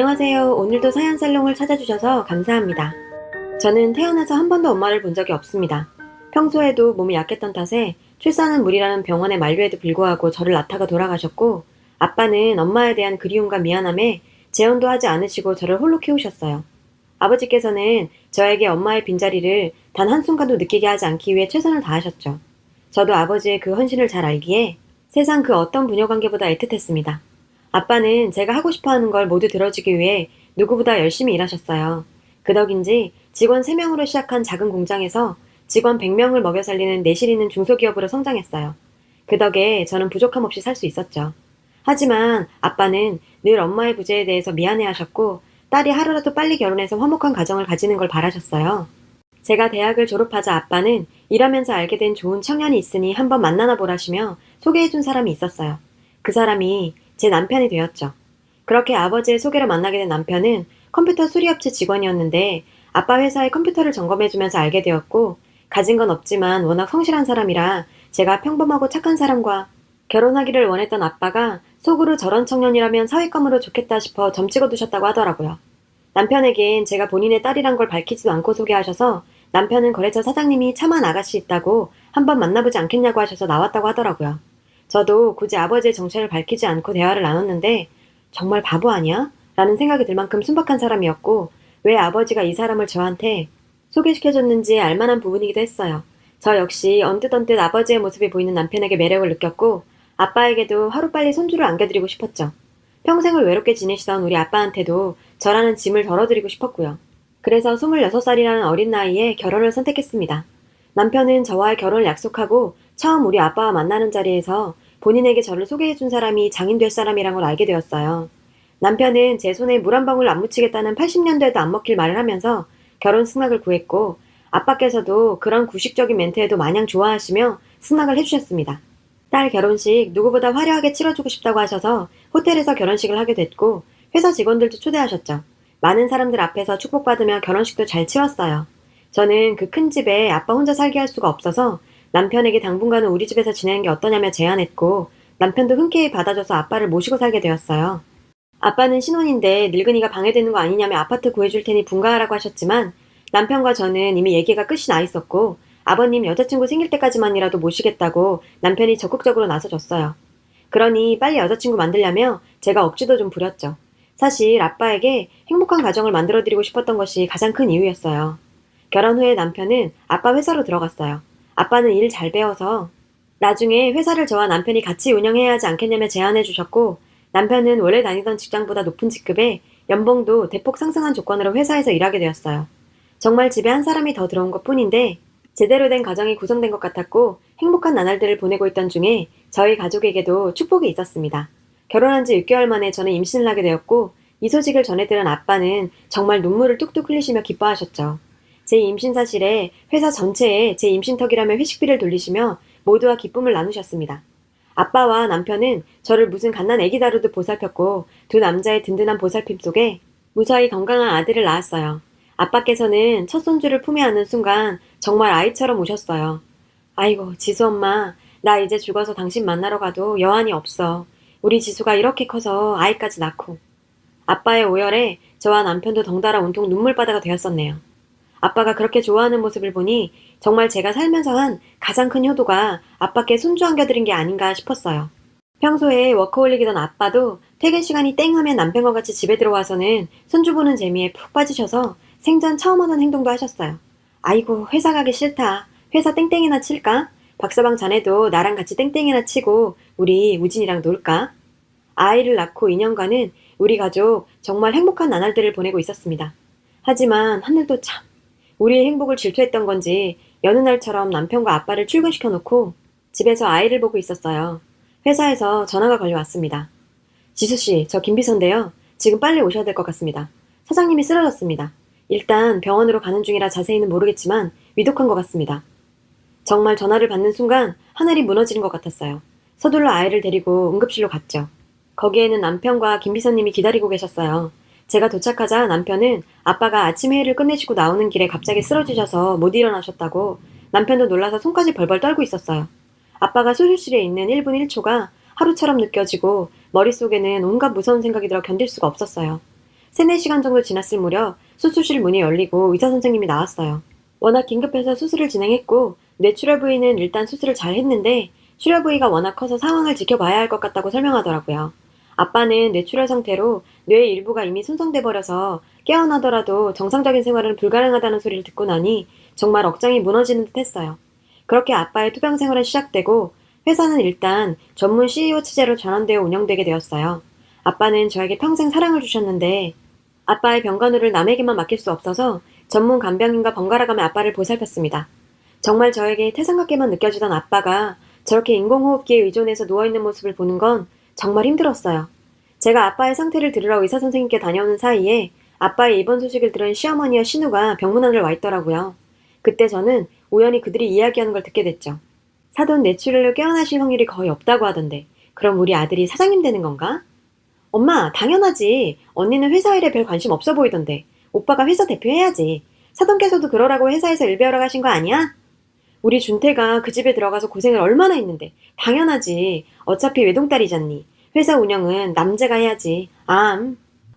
안녕하세요. 오늘도 사연살롱을 찾아주셔서 감사합니다. 저는 태어나서 한 번도 엄마를 본 적이 없습니다. 평소에도 몸이 약했던 탓에 출산은 무리라는 병원의 만류에도 불구하고 저를 낳다가 돌아가셨고, 아빠는 엄마에 대한 그리움과 미안함에 재혼도 하지 않으시고 저를 홀로 키우셨어요. 아버지께서는 저에게 엄마의 빈자리를 단 한순간도 느끼게 하지 않기 위해 최선을 다하셨죠. 저도 아버지의 그 헌신을 잘 알기에 세상 그 어떤 부녀관계보다 애틋했습니다. 아빠는 제가 하고 싶어 하는 걸 모두 들어주기 위해 누구보다 열심히 일하셨어요. 그 덕인지 직원 3명으로 시작한 작은 공장에서 직원 100명을 먹여 살리는 내실 있는 중소기업으로 성장했어요. 그 덕에 저는 부족함 없이 살 수 있었죠. 하지만 아빠는 늘 엄마의 부재에 대해서 미안해 하셨고, 딸이 하루라도 빨리 결혼해서 화목한 가정을 가지는 걸 바라셨어요. 제가 대학을 졸업하자 아빠는 일하면서 알게 된 좋은 청년이 있으니 한번 만나나 보라시며 소개해준 사람이 있었어요. 그 사람이 제 남편이 되었죠. 그렇게 아버지의 소개로 만나게 된 남편은 컴퓨터 수리업체 직원이었는데 아빠 회사의 컴퓨터를 점검해주면서 알게 되었고, 가진 건 없지만 워낙 성실한 사람이라 제가 평범하고 착한 사람과 결혼하기를 원했던 아빠가 속으로 저런 청년이라면 사윗감으로 좋겠다 싶어 점 찍어두셨다고 하더라고요. 남편에겐 제가 본인의 딸이란 걸 밝히지도 않고 소개하셔서 남편은 거래처 사장님이 참한 아가씨 있다고 한번 만나보지 않겠냐고 하셔서 나왔다고 하더라고요. 저도 굳이 아버지의 정체를 밝히지 않고 대화를 나눴는데 정말 바보 아니야? 라는 생각이 들 만큼 순박한 사람이었고, 왜 아버지가 이 사람을 저한테 소개시켜줬는지 알만한 부분이기도 했어요. 저 역시 언뜻 아버지의 모습이 보이는 남편에게 매력을 느꼈고, 아빠에게도 하루빨리 손주를 안겨드리고 싶었죠. 평생을 외롭게 지내시던 우리 아빠한테도 저라는 짐을 덜어드리고 싶었고요. 그래서 26살이라는 어린 나이에 결혼을 선택했습니다. 남편은 저와의 결혼을 약속하고 처음 우리 아빠와 만나는 자리에서 본인에게 저를 소개해준 사람이 장인 될 사람이란 걸 알게 되었어요. 남편은 제 손에 물 한 방울 안 묻히겠다는 80년대에도 안 먹힐 말을 하면서 결혼 승낙을 구했고, 아빠께서도 그런 구식적인 멘트에도 마냥 좋아하시며 승낙을 해주셨습니다. 딸 결혼식 누구보다 화려하게 치러주고 싶다고 하셔서 호텔에서 결혼식을 하게 됐고, 회사 직원들도 초대하셨죠. 많은 사람들 앞에서 축복받으며 결혼식도 잘 치렀어요. 저는 그 큰 집에 아빠 혼자 살게 할 수가 없어서 남편에게 당분간은 우리 집에서 지내는 게 어떠냐며 제안했고, 남편도 흔쾌히 받아줘서 아빠를 모시고 살게 되었어요. 아빠는 신혼인데 늙은이가 방해되는 거 아니냐며 아파트 구해줄 테니 분가하라고 하셨지만, 남편과 저는 이미 얘기가 끝이 나 있었고, 아버님 여자친구 생길 때까지만이라도 모시겠다고 남편이 적극적으로 나서줬어요. 그러니 빨리 여자친구 만들려며 제가 억지도 좀 부렸죠. 사실 아빠에게 행복한 가정을 만들어드리고 싶었던 것이 가장 큰 이유였어요. 결혼 후에 남편은 아빠 회사로 들어갔어요. 아빠는 일 잘 배워서 나중에 회사를 저와 남편이 같이 운영해야 하지 않겠냐며 제안해 주셨고, 남편은 원래 다니던 직장보다 높은 직급에 연봉도 대폭 상승한 조건으로 회사에서 일하게 되었어요. 정말 집에 한 사람이 더 들어온 것 뿐인데 제대로 된 가정이 구성된 것 같았고, 행복한 나날들을 보내고 있던 중에 저희 가족에게도 축복이 있었습니다. 결혼한 지 6개월 만에 저는 임신을 하게 되었고, 이 소식을 전해들은 아빠는 정말 눈물을 뚝뚝 흘리시며 기뻐하셨죠. 제 임신 사실에 회사 전체에 제 임신턱이라며 회식비를 돌리시며 모두와 기쁨을 나누셨습니다. 아빠와 남편은 저를 무슨 갓난 아기 다루듯 보살폈고, 두 남자의 든든한 보살핌 속에 무사히 건강한 아들을 낳았어요. 아빠께서는 첫 손주를 품에 안는 순간 정말 아이처럼 우셨어요. 아이고, 지수 엄마, 나 이제 죽어서 당신 만나러 가도 여한이 없어. 우리 지수가 이렇게 커서 아이까지 낳고. 아빠의 오열에 저와 남편도 덩달아 온통 눈물바다가 되었었네요. 아빠가 그렇게 좋아하는 모습을 보니 정말 제가 살면서 한 가장 큰 효도가 아빠께 손주 안겨드린 게 아닌가 싶었어요. 평소에 워커홀릭이던 아빠도 퇴근 시간이 땡 하면 남편과 같이 집에 들어와서는 손주 보는 재미에 푹 빠지셔서 생전 처음 하는 행동도 하셨어요. 아이고, 회사 가기 싫다. 회사 땡땡이나 칠까? 박서방 자네도 나랑 같이 땡땡이나 치고 우리 우진이랑 놀까? 아이를 낳고 2년간은 우리 가족 정말 행복한 나날들을 보내고 있었습니다. 하지만 하늘도 참, 우리의 행복을 질투했던 건지 여느 날처럼 남편과 아빠를 출근시켜놓고 집에서 아이를 보고 있었어요. 회사에서 전화가 걸려왔습니다. 지수씨, 저 김비서인데요. 지금 빨리 오셔야 될 것 같습니다. 사장님이 쓰러졌습니다. 일단 병원으로 가는 중이라 자세히는 모르겠지만 위독한 것 같습니다. 정말 전화를 받는 순간 하늘이 무너지는 것 같았어요. 서둘러 아이를 데리고 응급실로 갔죠. 거기에는 남편과 김비서님이 기다리고 계셨어요. 제가 도착하자 남편은 아빠가 아침 회의를 끝내시고 나오는 길에 갑자기 쓰러지셔서 못 일어나셨다고, 남편도 놀라서 손까지 벌벌 떨고 있었어요. 아빠가 수술실에 있는 1분 1초가 하루처럼 느껴지고 머릿속에는 온갖 무서운 생각이 들어 견딜 수가 없었어요. 3, 4시간 정도 지났을 무렵 수술실 문이 열리고 의사 선생님이 나왔어요. 워낙 긴급해서 수술을 진행했고 뇌출혈 부위는 일단 수술을 잘 했는데 출혈 부위가 워낙 커서 상황을 지켜봐야 할 것 같다고 설명하더라고요. 아빠는 뇌출혈 상태로 뇌의 일부가 이미 손상돼 버려서 깨어나더라도 정상적인 생활은 불가능하다는 소리를 듣고 나니 정말 억장이 무너지는 듯 했어요. 그렇게 아빠의 투병 생활은 시작되고 회사는 일단 전문 CEO 체제로 전환되어 운영되게 되었어요. 아빠는 저에게 평생 사랑을 주셨는데 아빠의 병간호를 남에게만 맡길 수 없어서 전문 간병인과 번갈아가며 아빠를 보살폈습니다. 정말 저에게 태산 같게만 느껴지던 아빠가 저렇게 인공호흡기에 의존해서 누워있는 모습을 보는 건 정말 힘들었어요. 제가 아빠의 상태를 들으러 의사 선생님께 다녀오는 사이에 아빠의 입원 소식을 들은 시어머니와 신우가 병문안을 와 있더라고요. 그때 저는 우연히 그들이 이야기하는 걸 듣게 됐죠. 사돈 뇌출혈로 깨어나실 확률이 거의 없다고 하던데 그럼 우리 아들이 사장님 되는 건가? 엄마, 당연하지. 언니는 회사 일에 별 관심 없어 보이던데 오빠가 회사 대표 해야지. 사돈께서도 그러라고 회사에서 일 배우러 가신 거 아니야? 우리 준태가 그 집에 들어가서 고생을 얼마나 했는데 당연하지. 어차피 외동딸이잖니. 회사 운영은 남자가 해야지.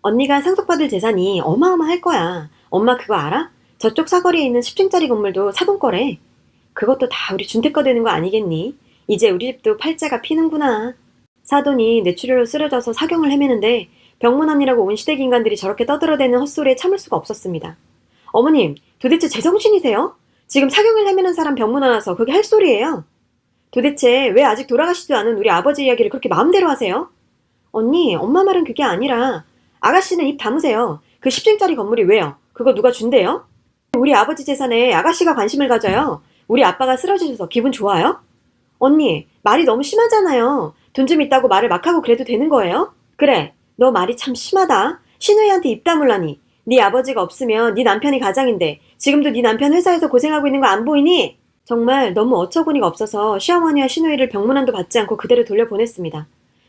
언니가 상속받을 재산이 어마어마할 거야. 엄마 그거 알아? 저쪽 사거리에 있는 10층짜리 건물도 사돈 거래. 그것도 다 우리 준태 거 되는 거 아니겠니? 이제 우리 집도 팔자가 피는구나. 사돈이 뇌출혈로 쓰러져서 사경을 헤매는데 병문안이라고 온 시댁 인간들이 저렇게 떠들어대는 헛소리에 참을 수가 없었습니다. 어머님, 도대체 제정신이세요? 지금 사경을 헤매는 사람 병문안 와서 그게 할 소리예요? 도대체 왜 아직 돌아가시지도 않은 우리 아버지 이야기를 그렇게 마음대로 하세요? 언니, 엄마 말은 그게 아니라 아가씨는 입 다무세요. 그 10층짜리 건물이 왜요? 그거 누가 준대요? 우리 아버지 재산에 아가씨가 관심을 가져요. 우리 아빠가 쓰러지셔서 기분 좋아요? 언니, 말이 너무 심하잖아요. 돈 좀 있다고 말을 막 하고 그래도 되는 거예요? 그래, 너 말이 참 심하다. 신우이한테 입 다물라니. 네 아버지가 없으면 네 남편이 가장인데 지금도 네 남편 회사에서 고생하고 있는 거 안 보이니? 정말 너무 어처구니가 없어서 시어머니와 신우이를 병문안도 받지 않고 그대로 돌려보냈습니다.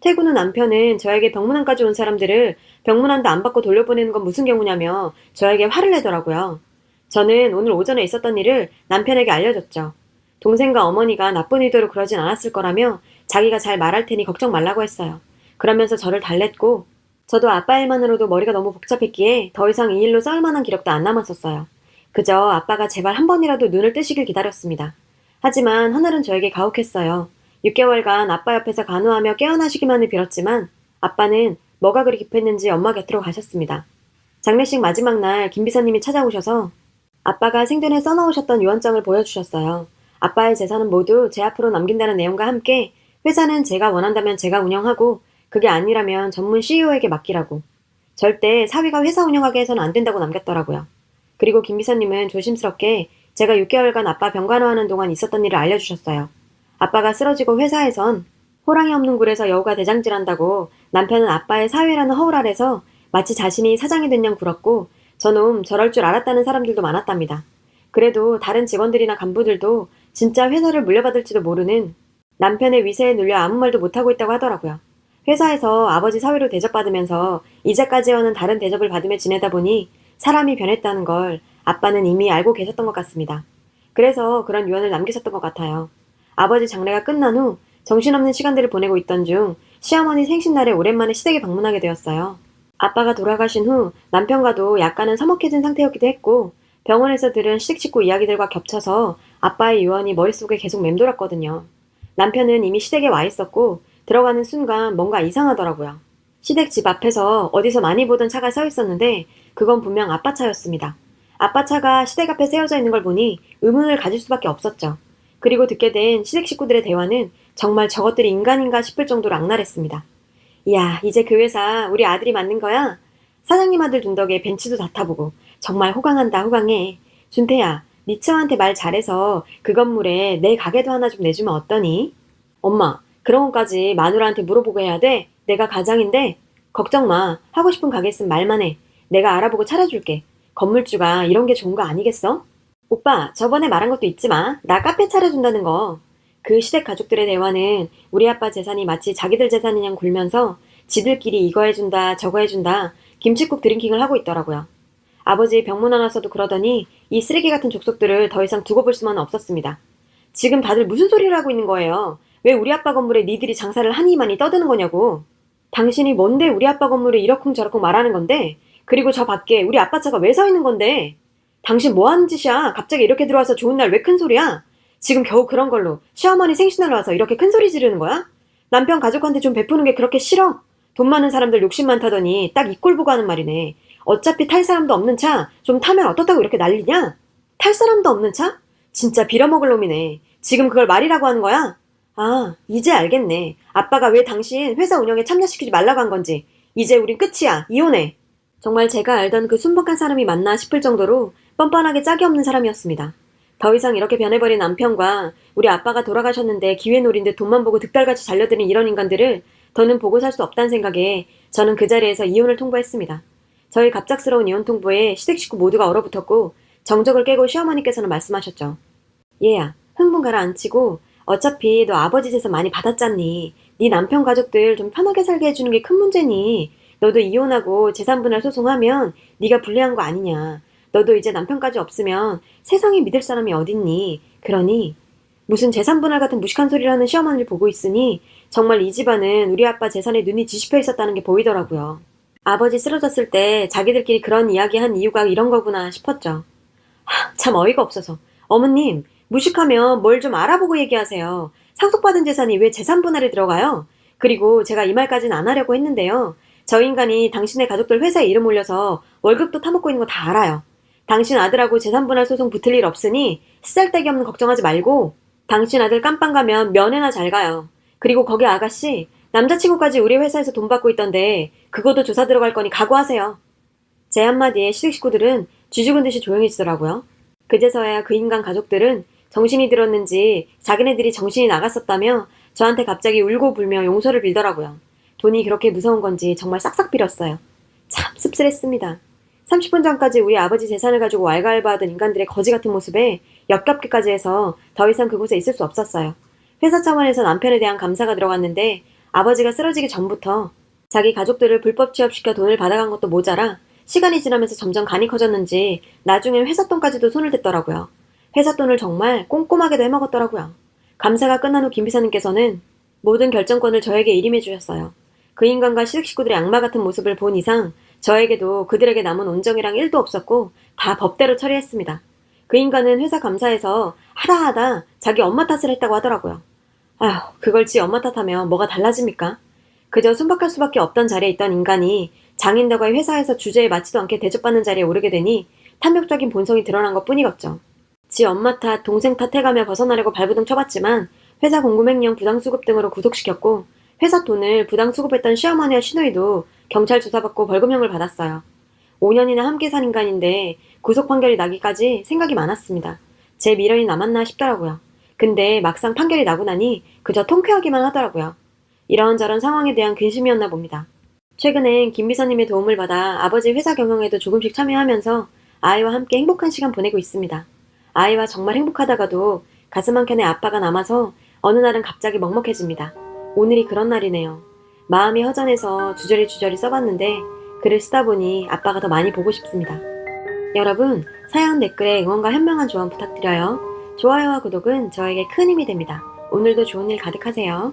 퇴근 후 남편은 저에게 병문안까지 온 사람들을 병문안도 안 받고 돌려보내는 건 무슨 경우냐며 저에게 화를 내더라고요. 저는 오늘 오전에 있었던 일을 남편에게 알려줬죠. 동생과 어머니가 나쁜 의도로 그러진 않았을 거라며 자기가 잘 말할 테니 걱정 말라고 했어요. 그러면서 저를 달랬고 저도 아빠 일만으로도 머리가 너무 복잡했기에 더 이상 이 일로 싸울 만한 기력도 안 남았었어요. 그저 아빠가 제발 한 번이라도 눈을 뜨시길 기다렸습니다. 하지만 하늘은 저에게 가혹했어요. 6개월간 아빠 옆에서 간호하며 깨어나시기만을 빌었지만 아빠는 뭐가 그리 급했는지 엄마 곁으로 가셨습니다. 장례식 마지막 날 김 비서님이 찾아오셔서 아빠가 생전에 써놓으셨던 유언장을 보여주셨어요. 아빠의 재산은 모두 제 앞으로 남긴다는 내용과 함께 회사는 제가 원한다면 제가 운영하고 그게 아니라면 전문 CEO에게 맡기라고. 절대 사위가 회사 운영하게 해서는 안 된다고 남겼더라고요. 그리고 김 비서님은 조심스럽게 제가 6개월간 아빠 병간호하는 동안 있었던 일을 알려주셨어요. 아빠가 쓰러지고 회사에선 호랑이 없는 굴에서 여우가 대장질한다고 남편은 아빠의 사위라는 허울 아래서 마치 자신이 사장이 된 양 굴었고 저놈 저럴 줄 알았다는 사람들도 많았답니다. 그래도 다른 직원들이나 간부들도 진짜 회사를 물려받을지도 모르는 남편의 위세에 눌려 아무 말도 못하고 있다고 하더라고요. 회사에서 아버지 사위로 대접받으면서 이제까지와는 다른 대접을 받으며 지내다 보니 사람이 변했다는 걸 아빠는 이미 알고 계셨던 것 같습니다. 그래서 그런 유언을 남기셨던 것 같아요. 아버지 장례가 끝난 후 정신없는 시간들을 보내고 있던 중 시어머니 생신날에 오랜만에 시댁에 방문하게 되었어요. 아빠가 돌아가신 후 남편과도 약간은 서먹해진 상태였기도 했고 병원에서 들은 시댁 식구 이야기들과 겹쳐서 아빠의 유언이 머릿속에 계속 맴돌았거든요. 남편은 이미 시댁에 와 있었고 들어가는 순간 뭔가 이상하더라고요. 시댁 집 앞에서 어디서 많이 보던 차가 서 있었는데 그건 분명 아빠 차였습니다. 아빠 차가 시댁 앞에 세워져 있는 걸 보니 의문을 가질 수밖에 없었죠. 그리고 듣게 된 시댁 식구들의 대화는 정말 저것들이 인간인가 싶을 정도로 악랄했습니다. 이야, 이제 그 회사 우리 아들이 맡는 거야? 사장님 아들 둔 덕에 벤치도 다 타보고 정말 호강한다 호강해. 준태야, 네 처한테 말 잘해서 그 건물에 내 가게도 하나 좀 내주면 어떠니? 엄마, 그런 것까지 마누라한테 물어보고 해야 돼? 내가 가장인데? 걱정 마. 하고 싶은 가게 있으면 말만 해. 내가 알아보고 차려줄게. 건물주가 이런 게 좋은 거 아니겠어? 오빠, 저번에 말한 것도 잊지 마. 나 카페 차려준다는 거. 그 시댁 가족들의 대화는 우리 아빠 재산이 마치 자기들 재산인 양 굴면서 지들끼리 이거 해준다 저거 해준다 김칫국 드링킹을 하고 있더라고요. 아버지 병문안 와서도 그러더니 이 쓰레기 같은 족속들을 더 이상 두고 볼 수만은 없었습니다. 지금 다들 무슨 소리를 하고 있는 거예요? 왜 우리 아빠 건물에 니들이 장사를 하니 많이 떠드는 거냐고. 당신이 뭔데 우리 아빠 건물을 이러쿵저러쿵 말하는 건데 그리고 저 밖에 우리 아빠 차가 왜 서 있는 건데? 당신 뭐 하는 짓이야? 갑자기 이렇게 들어와서 좋은 날 왜 큰 소리야? 지금 겨우 그런 걸로 시어머니 생신날 와서 이렇게 큰 소리 지르는 거야? 남편 가족한테 좀 베푸는 게 그렇게 싫어? 돈 많은 사람들 욕심 많다더니 딱 이 꼴 보고 하는 말이네. 어차피 탈 사람도 없는 차 좀 타면 어떻다고 이렇게 난리냐? 탈 사람도 없는 차? 진짜 빌어먹을 놈이네. 지금 그걸 말이라고 하는 거야? 아, 이제 알겠네. 아빠가 왜 당신 회사 운영에 참여시키지 말라고 한 건지. 이제 우린 끝이야. 이혼해. 정말 제가 알던 그 순박한 사람이 맞나 싶을 정도로 뻔뻔하게 짝이 없는 사람이었습니다. 더 이상 이렇게 변해버린 남편과 우리 아빠가 돌아가셨는데 기회 노린 듯 돈만 보고 득달같이 잘려드는 이런 인간들을 더는 보고 살 수 없다는 생각에 저는 그 자리에서 이혼을 통보했습니다. 저희 갑작스러운 이혼 통보에 시댁 식구 모두가 얼어붙었고 정적을 깨고 시어머니께서는 말씀하셨죠. 얘야, 흥분 가라앉히고 어차피 너 아버지 재산 많이 받았잖니. 네 남편 가족들 좀 편하게 살게 해주는 게 큰 문제니. 너도 이혼하고 재산분할 소송하면 네가 불리한 거 아니냐. 너도 이제 남편까지 없으면 세상에 믿을 사람이 어딨니. 그러니 무슨 재산분할 같은 무식한 소리를 하는 시어머니를 보고 있으니 정말 이 집안은 우리 아빠 재산에 눈이 뒤집혀 있었다는 게 보이더라고요. 아버지 쓰러졌을 때 자기들끼리 그런 이야기한 이유가 이런 거구나 싶었죠. 참 어이가 없어서. 어머님, 무식하면 뭘 좀 알아보고 얘기하세요. 상속받은 재산이 왜 재산분할에 들어가요? 그리고 제가 이 말까지는 안 하려고 했는데요. 저 인간이 당신의 가족들 회사에 이름 올려서 월급도 타먹고 있는 거 다 알아요. 당신 아들하고 재산분할 소송 붙을 일 없으니 쓰잘데기 없는 걱정하지 말고 당신 아들 깜빵 가면 면회나 잘 가요. 그리고 거기 아가씨, 남자친구까지 우리 회사에서 돈 받고 있던데 그것도 조사 들어갈 거니 각오하세요. 제 한마디에 시댁 식구들은 쥐죽은 듯이 조용해지더라고요. 그제서야 그 인간 가족들은 정신이 들었는지 자기네들이 정신이 나갔었다며 저한테 갑자기 울고 불며 용서를 빌더라고요. 돈이 그렇게 무서운 건지 정말 싹싹 빌었어요. 참 씁쓸했습니다. 30분 전까지 우리 아버지 재산을 가지고 왈가왈부하던 인간들의 거지 같은 모습에 역겹기까지 해서 더 이상 그곳에 있을 수 없었어요. 회사 차원에서 남편에 대한 감사가 들어갔는데 아버지가 쓰러지기 전부터 자기 가족들을 불법 취업시켜 돈을 받아간 것도 모자라 시간이 지나면서 점점 간이 커졌는지 나중엔 회사 돈까지도 손을 댔더라고요. 회사 돈을 정말 꼼꼼하게도 해먹었더라고요. 감사가 끝난 후 김 비서님께서는 모든 결정권을 저에게 일임해 주셨어요. 그 인간과 시댁 식구들의 악마 같은 모습을 본 이상 저에게도 그들에게 남은 온정이랑 1도 없었고 다 법대로 처리했습니다. 그 인간은 회사 감사에서 하다 자기 엄마 탓을 했다고 하더라고요. 아휴, 그걸 지 엄마 탓하면 뭐가 달라집니까? 그저 순박할 수밖에 없던 자리에 있던 인간이 장인덕의 회사에서 주제에 맞지도 않게 대접받는 자리에 오르게 되니 탐욕적인 본성이 드러난 것 뿐이겠죠. 지 엄마 탓, 동생 탓 해가며 벗어나려고 발부둥 쳐봤지만 회사 공금횡령 부당수급 등으로 구속시켰고 회사 돈을 부당수급했던 시어머니와 시누이도 경찰 조사받고 벌금형을 받았어요. 5년이나 함께 산 인간인데 구속 판결이 나기까지 생각이 많았습니다. 제 미련이 남았나 싶더라고요. 근데 막상 판결이 나고 나니 그저 통쾌하기만 하더라고요. 이런저런 상황에 대한 근심이었나 봅니다. 최근엔 김 비서님의 도움을 받아 아버지 회사 경영에도 조금씩 참여하면서 아이와 함께 행복한 시간 보내고 있습니다. 아이와 정말 행복하다가도 가슴 한켠에 아빠가 남아서 어느 날은 갑자기 먹먹해집니다. 오늘이 그런 날이네요. 마음이 허전해서 주저리 써봤는데 글을 쓰다 보니 아빠가 더 많이 보고 싶습니다. 여러분, 사연 댓글에 응원과 현명한 조언 부탁드려요. 좋아요와 구독은 저에게 큰 힘이 됩니다. 오늘도 좋은 일 가득하세요.